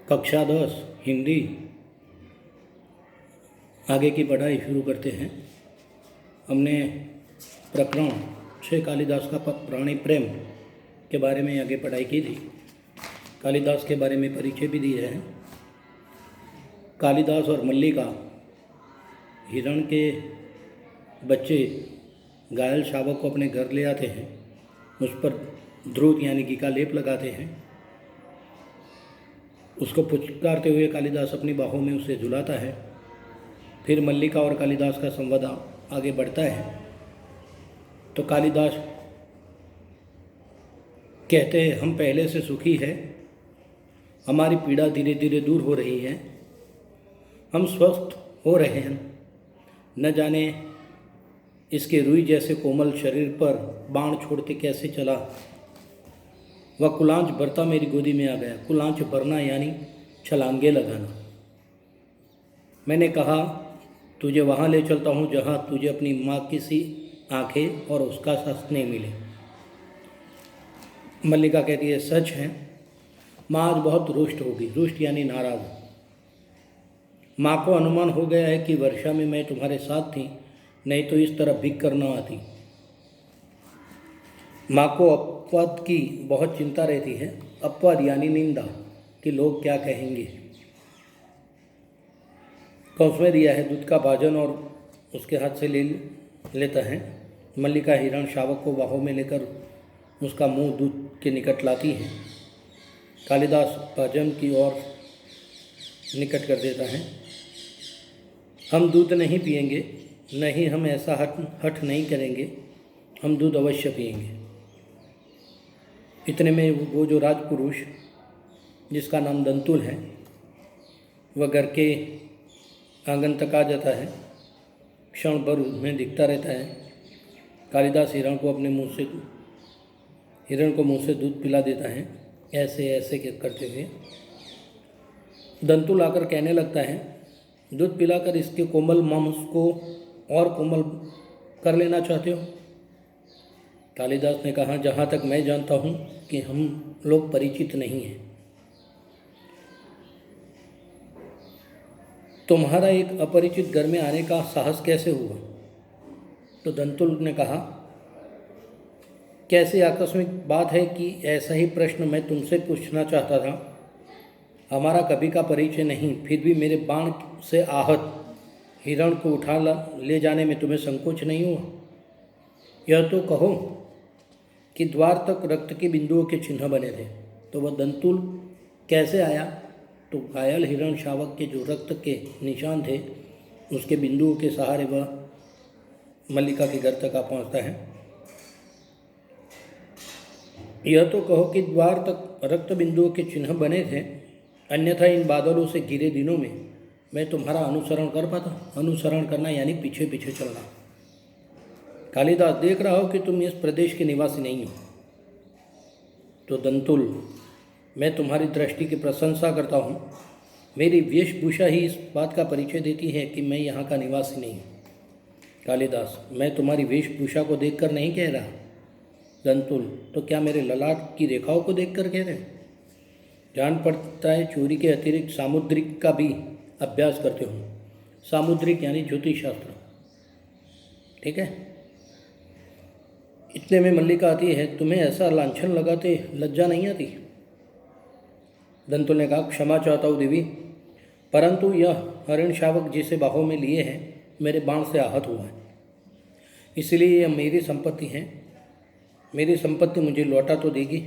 कक्षा 10 हिंदी आगे की पढ़ाई शुरू करते हैं। हमने प्रकरण 6 कालिदास का प्राणी प्रेम के बारे में आगे पढ़ाई की थी। कालिदास के बारे में परिचय भी दिए हैं। कालिदास और मल्लिका हिरण के बच्चे घायल शावक को अपने घर ले आते हैं, उस पर द्रुत यानी घी का लेप लगाते हैं। उसको पुचकारते हुए कालिदास अपनी बाहों में उसे झुलाता है। फिर मल्लिका और कालिदास का संवाद आगे बढ़ता है। तो कालिदास कहते हैं, हम पहले से सुखी है, हमारी पीड़ा धीरे धीरे दूर हो रही है, हम स्वस्थ हो रहे हैं। न जाने इसके रुई जैसे कोमल शरीर पर बाण छोड़ते कैसे चला। वह कुलांच भरता मेरी गोदी में आ गया। कुलांच भरना यानी छलांगे लगाना। मैंने कहा, तुझे वहाँ ले चलता हूँ जहाँ तुझे अपनी माँ की सी आँखें और उसका सा स्नेह मिले। मल्लिका कहती है, सच है, माँ आज बहुत रुष्ट होगी। रुष्ट यानी नाराज। माँ को अनुमान हो गया है कि वर्षा में मैं तुम्हारे साथ थी, नहीं तो इस तरह भीग कर न आती। माँ को अपवाद की बहुत चिंता रहती है। अपवाद यानी निंदा, कि लोग क्या कहेंगे। कौश में दिया है दूध का भाजन और उसके हाथ से ले लेता है। मल्लिका हिरण शावक को बाहों में लेकर उसका मुंह दूध के निकट लाती है। कालिदास भाजन की ओर निकट कर देता है। हम दूध नहीं पिएंगे, नहीं, हम ऐसा हठ नहीं करेंगे, हम दूध अवश्य पिएंगे। इतने में वो जो राजपुरुष जिसका नाम दंतुल है, वह घर के आंगन तक आ जाता है। क्षण भर में दिखता रहता है। कालिदास हिरण को मुंह से दूध पिला देता है, ऐसे ऐसे करते हुए। दंतुल आकर कहने लगता है, दूध पिलाकर इसके कोमल मांस को और कोमल कर लेना चाहते हो? कालिदास ने कहा, जहाँ तक मैं जानता हूँ कि हम लोग परिचित नहीं हैं। तुम्हारा एक अपरिचित घर में आने का साहस कैसे हुआ? तो दंतुल ने कहा, कैसी आकस्मिक बात है कि ऐसा ही प्रश्न मैं तुमसे पूछना चाहता था। हमारा कभी का परिचय नहीं, फिर भी मेरे बाण से आहत हिरण को उठा ले जाने में तुम्हें संकोच नहीं हुआ? यह तो कहो कि द्वार तक रक्त के बिंदुओं के चिन्ह बने थे, तो वह दंतुल कैसे आया? तो घायल हिरण शावक के जो रक्त के निशान थे, उसके बिंदुओं के सहारे वह मल्लिका के घर तक आ पहुँचता है। यह तो कहो कि द्वार तक रक्त बिंदुओं के चिन्ह बने थे, अन्यथा इन बादलों से घिरे दिनों में मैं तुम्हारा अनुसरण कर पाता? अनुसरण करना यानी पीछे पीछे चलना। कालिदास, देख रहा हो कि तुम इस प्रदेश के निवासी नहीं हो। तो दंतुल, मैं तुम्हारी दृष्टि की प्रशंसा करता हूँ। मेरी वेशभूषा ही इस बात का परिचय देती है कि मैं यहाँ का निवासी नहीं हूँ। कालिदास, मैं तुम्हारी वेशभूषा को देखकर नहीं कह रहा। दंतुल, तो क्या मेरे ललाट की रेखाओं को देखकर कह रहे? जान पड़ता है चोरी के अतिरिक्त सामुद्रिक का भी अभ्यास करते हो। सामुद्रिक यानी ज्योतिष शास्त्र, ठीक है। इतने में मल्लिका आती है। तुम्हें ऐसा लांछन लगाते लज्जा नहीं आती? दंतुल ने कहा, क्षमा चाहता हूँ देवी, परंतु यह हरिण शावक जिसे बाहों में लिए हैं मेरे बाण से आहत हुआ है, इसलिए यह मेरी संपत्ति है। मेरी संपत्ति मुझे लौटा तो देगी?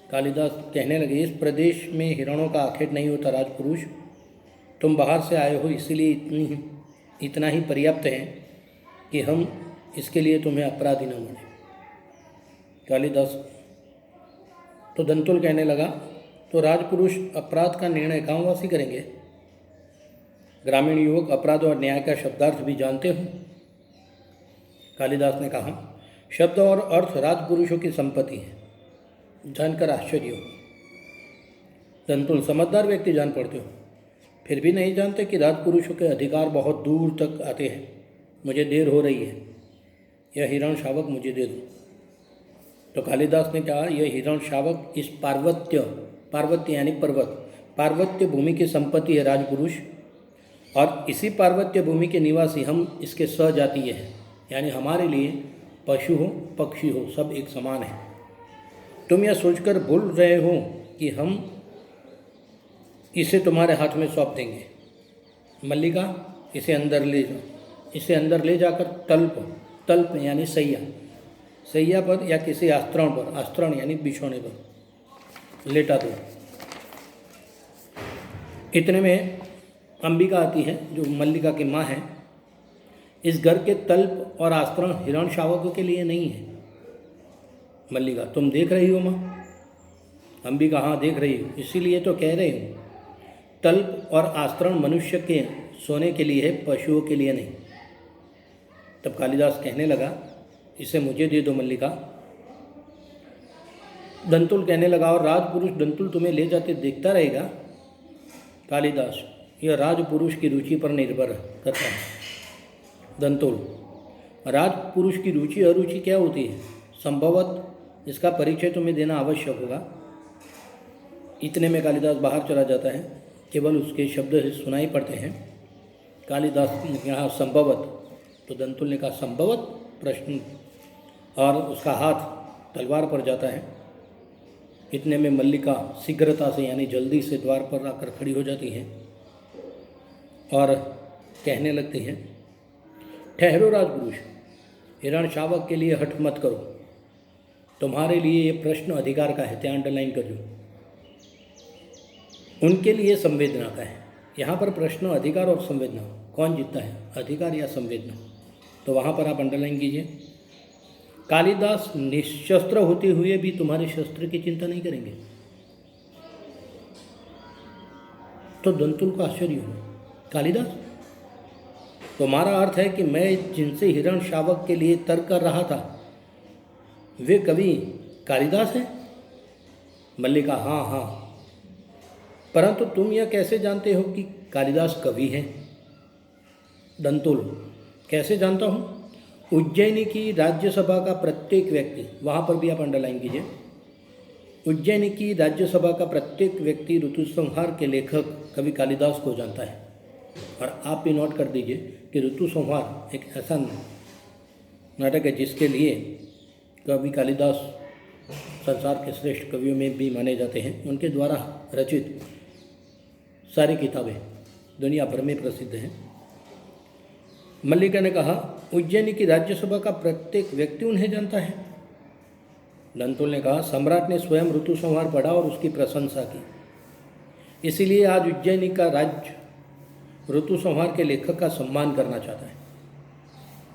कालिदास कहने लगे, इस प्रदेश में हिरणों का आखेट नहीं होता राजपुरुष। तुम बाहर से आए हो, इसीलिए इतना ही पर्याप्त है कि हम इसके लिए तुम्हें अपराधी न माने। कालिदास तो दंतुल कहने लगा, तो राजपुरुष अपराध का निर्णय गांववासी करेंगे? ग्रामीण युवक अपराध और न्याय का शब्दार्थ भी जानते हो? कालिदास ने कहा, शब्द और अर्थ राजपुरुषों की संपत्ति है, जानकर आश्चर्य हो। दंतुल, समझदार व्यक्ति जान पड़ते हो, फिर भी नहीं जानते कि राजपुरुषों के अधिकार बहुत दूर तक आते हैं। मुझे देर हो रही है, यह हिरण शावक मुझे दे दो। तो कालिदास ने कहा, यह हिरण शावक इस पार्वत्य यानी पर्वत पार्वत्य भूमि की संपत्ति है राजपुरुष, और इसी पार्वत्य भूमि के निवासी हम इसके सहजातीय हैं, यानी हमारे लिए पशु हो पक्षी हो सब एक समान है। तुम यह सोचकर भूल रहे हो कि हम इसे तुम्हारे हाथ में सौंप देंगे। मल्लिका, इसे अंदर ले जाओ। इसे अंदर ले जाकर तल्प यानी सैया पर या किसी आस्तरण यानी बिछौने पर लेटा दो। इतने में अंबिका आती है जो मल्लिका की माँ है। इस घर के तल्प और आस्तरण हिरण शावकों के लिए नहीं है। मल्लिका, तुम देख रही हो माँ? अंबिका, हाँ देख रही हो, इसीलिए तो कह रही हूँ। तल्प और आस्तरण मनुष्य के सोने के लिए है, पशुओं के लिए नहीं। तब कालिदास कहने लगा, इसे मुझे दे दो मल्लिका। दंतुल कहने लगा, और राजपुरुष दंतुल तुम्हें ले जाते देखता रहेगा। कालिदास, यह राजपुरुष की रुचि पर निर्भर करता है। दंतुल, राजपुरुष की रुचि अरुचि क्या होती है? संभवत इसका परिचय तुम्हें देना आवश्यक होगा। इतने में कालिदास बाहर चला जाता है, केवल उसके शब्द सुनाई पड़ते हैं। कालिदास ने यहाँ संभवत, तो दंतुल ने कहा संभवत प्रश्न, और उसका हाथ तलवार पर जाता है। इतने में मल्लिका शीघ्रता से यानी जल्दी से द्वार पर आकर खड़ी हो जाती है और कहने लगती है, ठहरो राजपुरुष, हिरण शावक के लिए हठ मत करो। तुम्हारे लिए ये प्रश्न अधिकार का है, त्या अंडरलाइन कर दो। उनके लिए संवेदना का है। यहाँ पर प्रश्न अधिकार और संवेदना, कौन जीतता है, अधिकार या संवेदना? तो वहाँ पर आप अंडरलाइन कीजिए। कालिदास निशस्त्र होते हुए भी तुम्हारे शस्त्र की चिंता नहीं करेंगे। तो दंतुल को आश्चर्य हुआ, कालिदास, तुम्हारा अर्थ है कि मैं जिनसे हिरण शावक के लिए तर्क कर रहा था वे कवि कालिदास हैं? मल्लिका, हाँ, परंतु तुम यह कैसे जानते हो कि कालिदास कवि हैं? दंतुल, कैसे जानता हूँ? उज्जैनी की राज्यसभा का प्रत्येक व्यक्ति, वहाँ पर भी आप अंडरलाइन कीजिए, उज्जैनी की राज्यसभा का प्रत्येक व्यक्ति ऋतुसंहार के लेखक कवि कालिदास को जानता है। और आप भी नोट कर दीजिए कि ऋतुसंहार एक ऐसा नाटक है जिसके लिए कवि कालिदास संसार के श्रेष्ठ कवियों में भी माने जाते हैं। उनके द्वारा रचित सारी किताबें दुनिया भर में प्रसिद्ध हैं। मल्लिका ने कहा, उज्जैनी की राज्यसभा का प्रत्येक व्यक्ति उन्हें जानता है। दंतुल ने कहा, सम्राट ने स्वयं ऋतुसंहार पढ़ा और उसकी प्रशंसा की, इसीलिए आज उज्जैनी का राज्य ऋतुसंहार के लेखक का सम्मान करना चाहता है,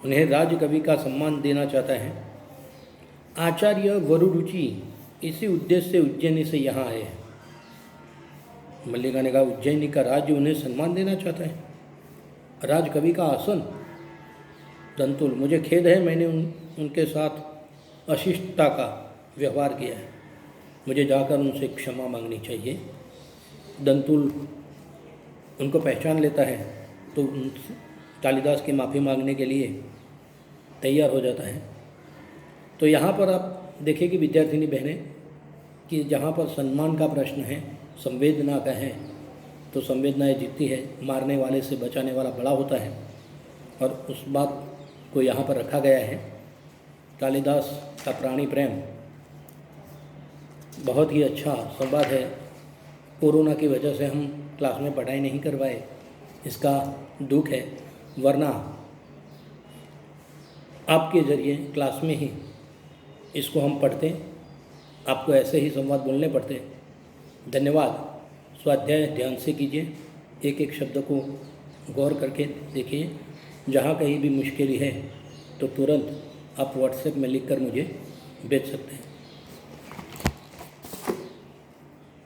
उन्हें राजकवि का सम्मान देना चाहता है। आचार्य वरुरुचि इसी उद्देश्य से उज्जैनी से यहाँ आए हैं। मल्लिका ने कहा, उज्जैनी का राज्य उन्हें सम्मान देना चाहता है, राजकवि का आसन? दंतुल, मुझे खेद है, मैंने उनके साथ अशिष्टता का व्यवहार किया है, मुझे जाकर उनसे क्षमा मांगनी चाहिए। दंतुल उनको पहचान लेता है तो कालिदास की माफ़ी मांगने के लिए तैयार हो जाता है। तो यहाँ पर आप देखिए कि विद्यार्थिनी बहनें कि जहाँ पर सम्मान का प्रश्न है, संवेदना का है, तो संवेदनाएं जीतती है। मारने वाले से बचाने वाला बड़ा होता है, और उस बात को यहाँ पर रखा गया है। कालिदास का प्राणी प्रेम बहुत ही अच्छा संवाद है। कोरोना की वजह से हम क्लास में पढ़ाई नहीं करवाए, इसका दुख है, वरना आपके ज़रिए क्लास में ही इसको हम पढ़ते, आपको ऐसे ही संवाद बोलने पड़ते। धन्यवाद। स्वाध्याय ध्यान से कीजिए, एक एक शब्द को गौर करके देखिए। जहाँ कहीं भी मुश्किल है तो तुरंत आप व्हाट्सएप में लिखकर मुझे भेज सकते हैं।